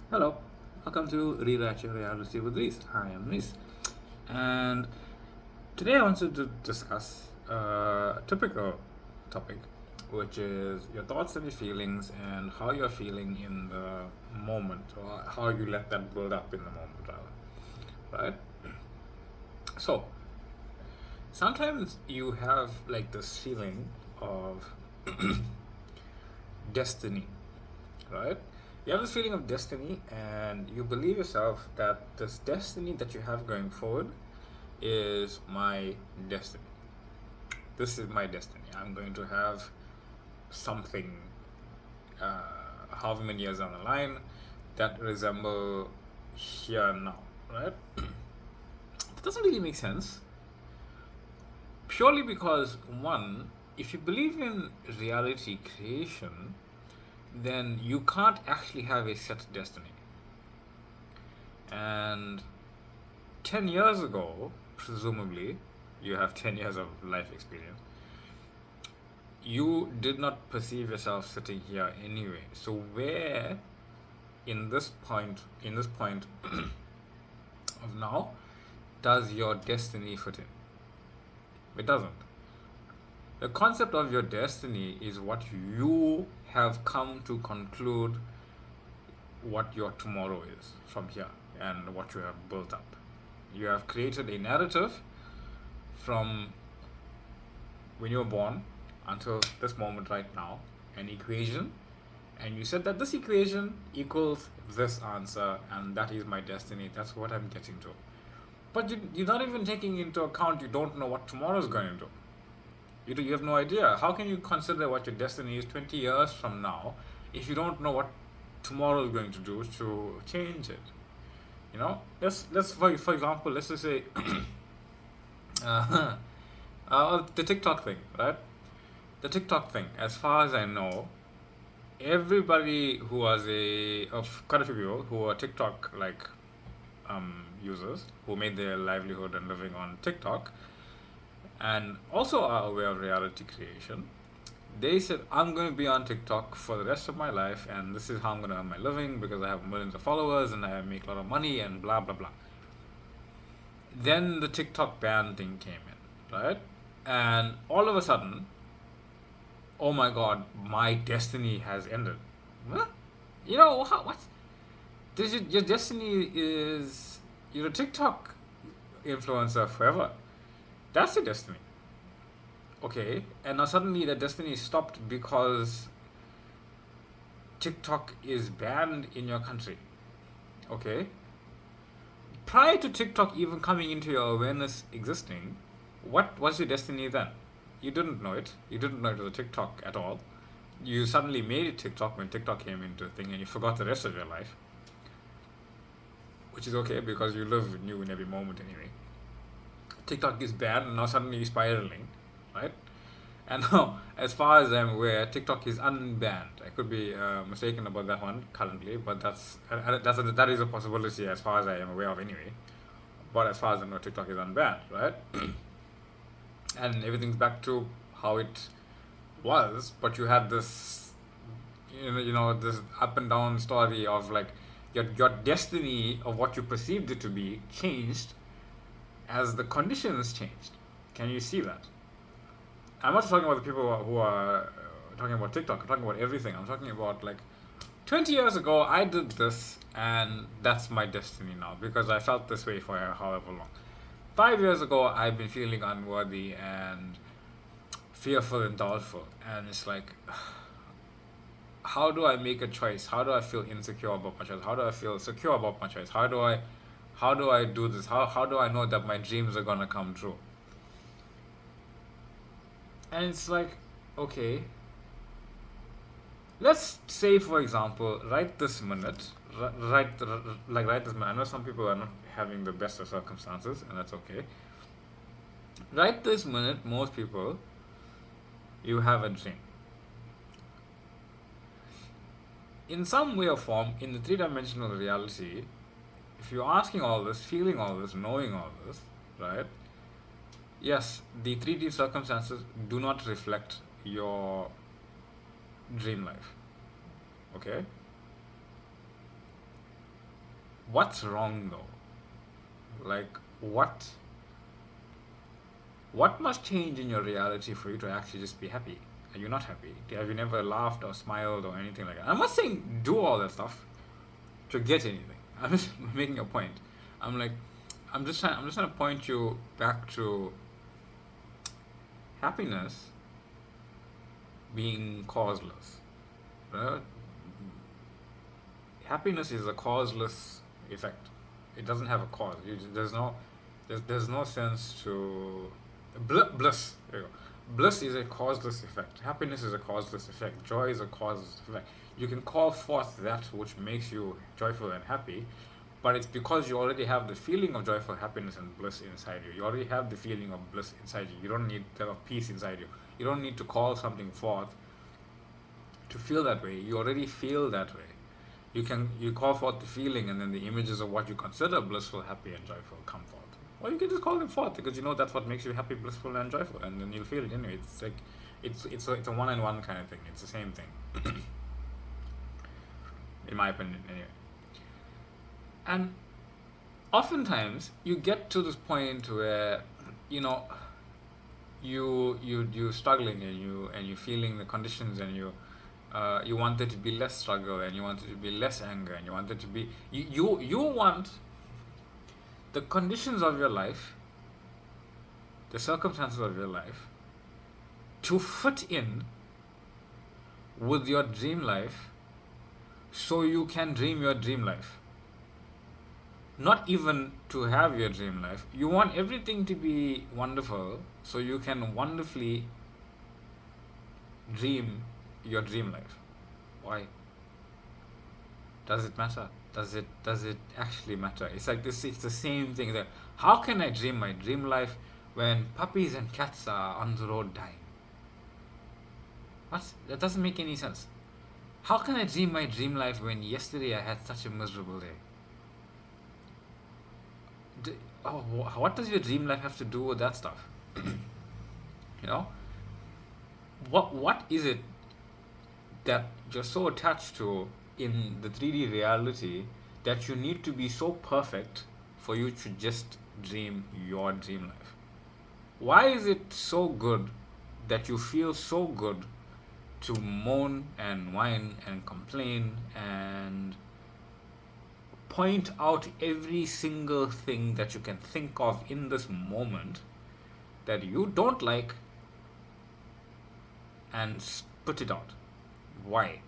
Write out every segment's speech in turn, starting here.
Hello, welcome to Rewrite Your Reality with Reese. I am Reese, and today I wanted to discuss a typical topic, which is your thoughts and your feelings and how you're feeling in the moment, or how you let that build up in the moment, rather. Right? So, sometimes you have like this feeling of destiny, right? You have this feeling of destiny, and you believe yourself that this destiny that you have going forward is my destiny. This is my destiny. I'm going to have something, however many years down the line, that resemble here and now, right? It doesn't really make sense. Purely because, one, if you believe in reality creation, then you can't actually have a set destiny. And 10 years ago, presumably, you have 10 years of life experience, you did not perceive yourself sitting here anyway. So where in this point of now does your destiny fit in? It doesn't. The concept of your destiny is what you have come to conclude what your tomorrow is from here and what you have built up. You have created a narrative from when you were born until this moment right now, an equation, and you said that this equation equals this answer, and that is my destiny. That's what I'm getting to. But you're not even taking into account, you don't know what tomorrow is going to do. You have no idea. How can you consider what your destiny is 20 years from now if you don't know what tomorrow is going to do to change it? Let's for example, let's just say the TikTok thing, right? The TikTok thing, as far as I know, everybody who was of quite a few people who are TikTok users who made their livelihood and living on TikTok and also are aware of reality creation, they said, I'm going to be on TikTok for the rest of my life, and this is how I'm going to earn my living because I have millions of followers and I make a lot of money and blah blah blah. Then the TikTok ban thing came in, right? And all of a sudden, oh my god, my destiny has ended. What? What? Your destiny is you're a TikTok influencer forever. That's your destiny. Okay, and now suddenly the destiny stopped because TikTok is banned in your country. Okay. Prior to TikTok even coming into your awareness existing, what was your destiny then? You didn't know it. You didn't know it was a TikTok at all. You suddenly made it TikTok when TikTok came into a thing, and you forgot the rest of your life. Which is okay because you live new in every moment anyway. TikTok is banned, and now suddenly you're spiraling, right? And now, as far as I'm aware, TikTok is unbanned. I could be mistaken about that one currently, but that is a possibility as far as I am aware of anyway. But as far as I know, TikTok is unbanned, right? And everything's back to how it was. But you had this, this up and down story of like your destiny of what you perceived it to be changed as the conditions changed. Can you see that? I'm not talking about the people who are talking about TikTok. I'm talking about everything. I'm talking about like 20 years ago, I did this, and that's my destiny now because I felt this way for however long. 5 years ago, I've been feeling unworthy and fearful and doubtful, and it's like, how do I make a choice? How do I feel insecure about my choice? How do I feel secure about my choice? How do I do this? How do I know that my dreams are gonna come true? And it's like, okay, let's say for example, right this minute, right this minute. I know some people are not having the best of circumstances, and that's okay. Right this minute, most people, you have a dream. In some way or form, in the three-dimensional reality, if you're asking all this, feeling all this, knowing all this, right? Yes, the 3D circumstances do not reflect your dream life. Okay? what's wrong though? Like, what must change in your reality for you to actually just be happy? Are you not happy? Have you never laughed or smiled or anything like that? I'm not saying do all that stuff to get anything. I'm just making a point. I'm like, I'm just trying to point you back to happiness being causeless. Right? Happiness is a causeless effect. It doesn't have a cause. There's no sense to bliss. There you go. Bliss is a causeless effect. Happiness is a causeless effect. Joy is a causeless effect. You can call forth that which makes you joyful and happy, but it's because you already have the feeling of joyful happiness and bliss inside you. You already have the feeling of bliss inside you. You don't need to have peace inside you. You don't need to call something forth to feel that way. You already feel that way. You call forth the feeling, and then the images of what you consider blissful, happy, and joyful come forth. Or you can just call them forth because you know that's what makes you happy, blissful, and joyful, and then you'll feel it anyway. It's like it's a one-on-one kind of thing. It's the same thing, in my opinion, anyway. And oftentimes you get to this point where you know you're struggling, and you feeling the conditions, and you want there to be less struggle, and you want there to be less anger, and you want there to be you want the conditions of your life, the circumstances of your life, to fit in with your dream life, so you can dream your dream life. Not even to have your dream life. You want everything to be wonderful so you can wonderfully dream your dream life. Why? Does it matter? Does it actually matter? It's like this. It's the same thing. That how can I dream my dream life when puppies and cats are on the road dying? What? That doesn't make any sense. How can I dream my dream life when yesterday I had such a miserable day? What does your dream life have to do with that stuff? You know, what is it that you're so attached to in the 3D reality that you need to be so perfect for you to just dream your dream life? Why is it so good that you feel so good to moan and whine and complain and point out every single thing that you can think of in this moment that you don't like and spit it out? Why?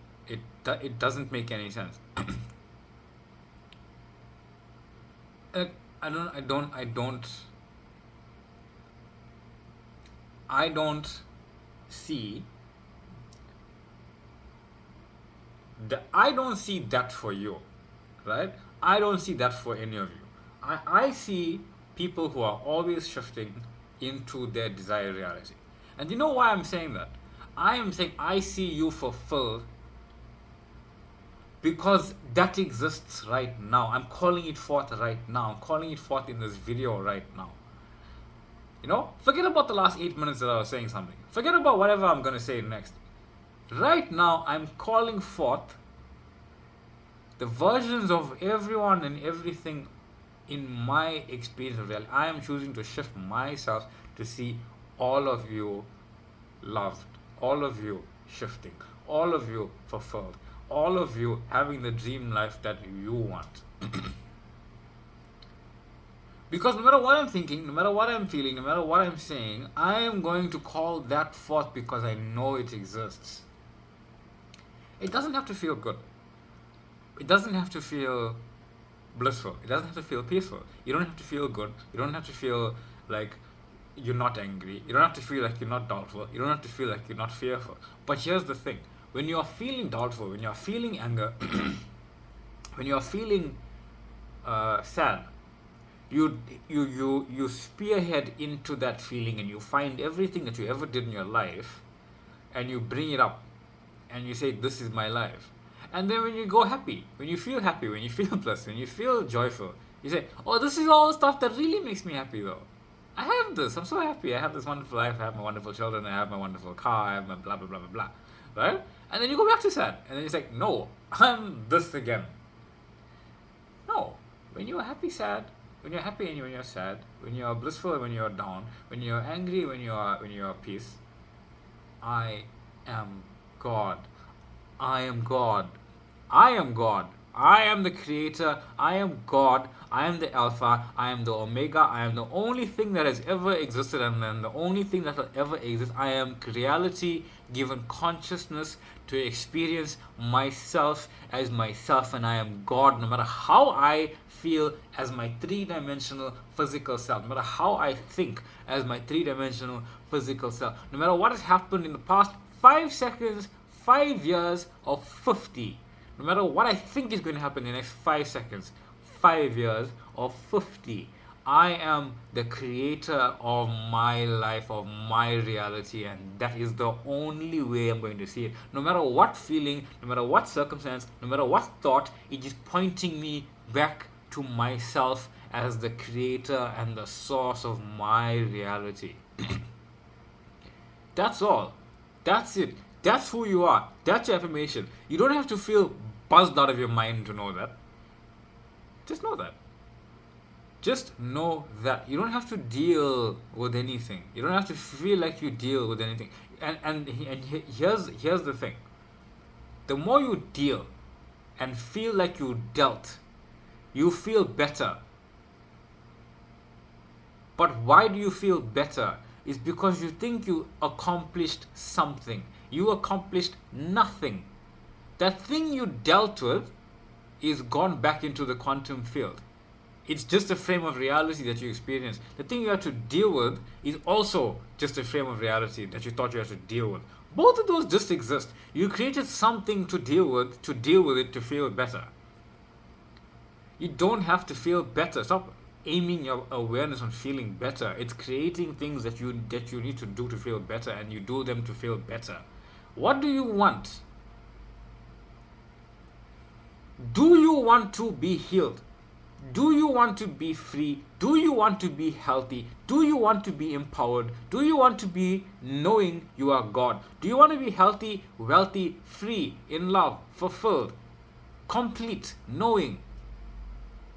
It doesn't make any sense. I don't see I don't see that for you, right? I don't see that for any of you. I see people who are always shifting into their desired reality. And you know why I'm saying that? I am saying I see you fulfilled because that exists right now. I'm calling it forth right now. I'm calling it forth in this video right now. You know, forget about the last 8 minutes that I was saying something. Forget about whatever I'm going to say next. Right now, I'm calling forth the versions of everyone and everything in my experience of reality. I am choosing to shift myself to see all of you loved, all of you shifting, all of you fulfilled, all of you having the dream life that you want. Because no matter what I'm thinking, no matter what I'm feeling, no matter what I'm saying, I am going to call that forth because I know it exists. It doesn't have to feel good. It doesn't have to feel blissful. It doesn't have to feel peaceful. You don't have to feel good. You don't have to feel like you're not angry. You don't have to feel like you're not doubtful. You don't have to feel like you're not fearful. But here's the thing. When you're feeling doubtful, when you're feeling anger, when you're feeling sad, you spearhead into that feeling, and you find everything that you ever did in your life and you bring it up and you say, this is my life. And then when you go happy, when you feel blessed, when you feel joyful, you say, oh, this is all the stuff that really makes me happy though. I have this, I'm so happy, I have this wonderful life, I have my wonderful children, I have my wonderful car, I have my blah blah blah blah blah, right? And then you go back to sad, and then you say, no, I'm this again. No, When you're happy, sad, when you're happy and when you're sad, when you're blissful and when you're down, when you're angry, when you're at peace. I am God. I am God. I am God. I am the creator. I am God. I am the Alpha. I am the Omega. I am the only thing that has ever existed and then the only thing that will ever exist. I am reality given consciousness to experience myself as myself, and I am God no matter how I feel as my three-dimensional physical self, no matter how I think as my three-dimensional physical self, no matter what has happened in the past 5 seconds, 5 years, or 50. No matter what I think is going to happen in the next 5 seconds, 5 years, or 50, I am the creator of my life, of my reality, and that is the only way I'm going to see it. No matter what feeling, no matter what circumstance, no matter what thought, it is pointing me back to myself as the creator and the source of my reality. That's all. That's it. That's who you are. That's your affirmation. You don't have to feel buzzed out of your mind to know that. Just know that. Just know that. You don't have to deal with anything. You don't have to feel like you deal with anything. And here's the thing. The more you deal and feel like you dealt, you feel better. But why do you feel better? It's because you think you accomplished something. You accomplished nothing. That thing you dealt with is gone back into the quantum field. It's just a frame of reality that you experience. The thing you have to deal with is also just a frame of reality that you thought you had to deal with. Both of those just exist. You created something to deal with it to feel better. You don't have to feel better. Stop aiming your awareness on feeling better. It's creating things that you need to do to feel better, and you do them to feel better. What do you want? Do you want to be healed? Do you want to be free? Do you want to be healthy? Do you want to be empowered? Do you want to be knowing you are God? Do you want to be healthy, wealthy, free, in love, fulfilled, complete, knowing?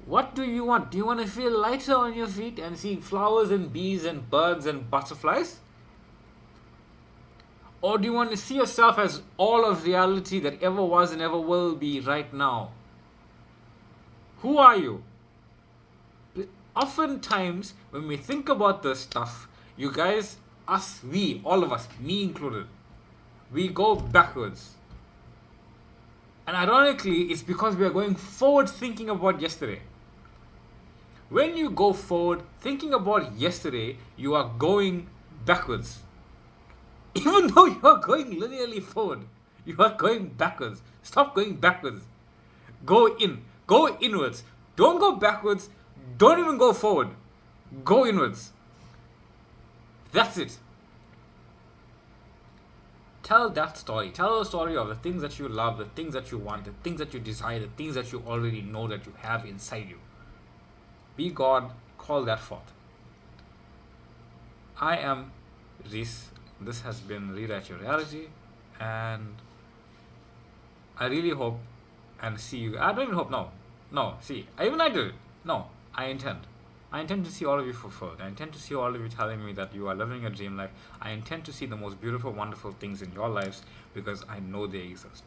What do you want? Do you want to feel lighter on your feet and see flowers and bees and birds and butterflies? Or do you want to see yourself as all of reality that ever was and ever will be right now? Who are you? Oftentimes, when we think about this stuff, you guys, us, we, all of us, me included, we go backwards. And ironically, it's because we are going forward thinking about yesterday. When you go forward thinking about yesterday, you are going backwards. Even though you are going linearly forward, you are going backwards. Stop going backwards. Go in. Go inwards. Don't go backwards. Don't even go forward. Go inwards. That's it. Tell that story. Tell the story of the things that you love, the things that you want, the things that you desire, the things that you already know that you have inside you. Be God. Call that forth. I am Reese. This has been Rewrite Your Reality, and I really hope and see you. I don't even hope. No. See, I did it. No, I intend. I intend to see all of you fulfilled. I intend to see all of you telling me that you are living your dream life. I intend to see the most beautiful, wonderful things in your lives because I know they exist.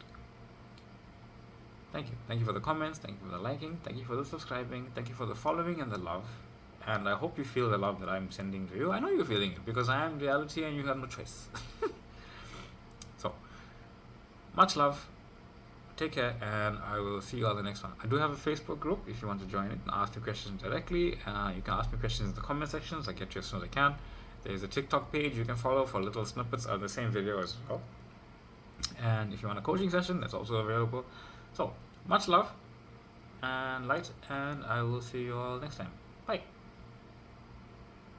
Thank you. Thank you for the comments. Thank you for the liking. Thank you for the subscribing. Thank you for the following and the love. And I hope you feel the love that I'm sending to you. I know you're feeling it because I am reality and you have no choice. So, much love. Take care, and I will see you all the next one. I do have a Facebook group if you want to join it and ask me questions directly. You can ask me questions in the comment sections. I get to you as soon as I can. There's a TikTok page you can follow for little snippets of the same video as well. And if you want a coaching session, that's also available. So, much love and light, and I will see you all next time.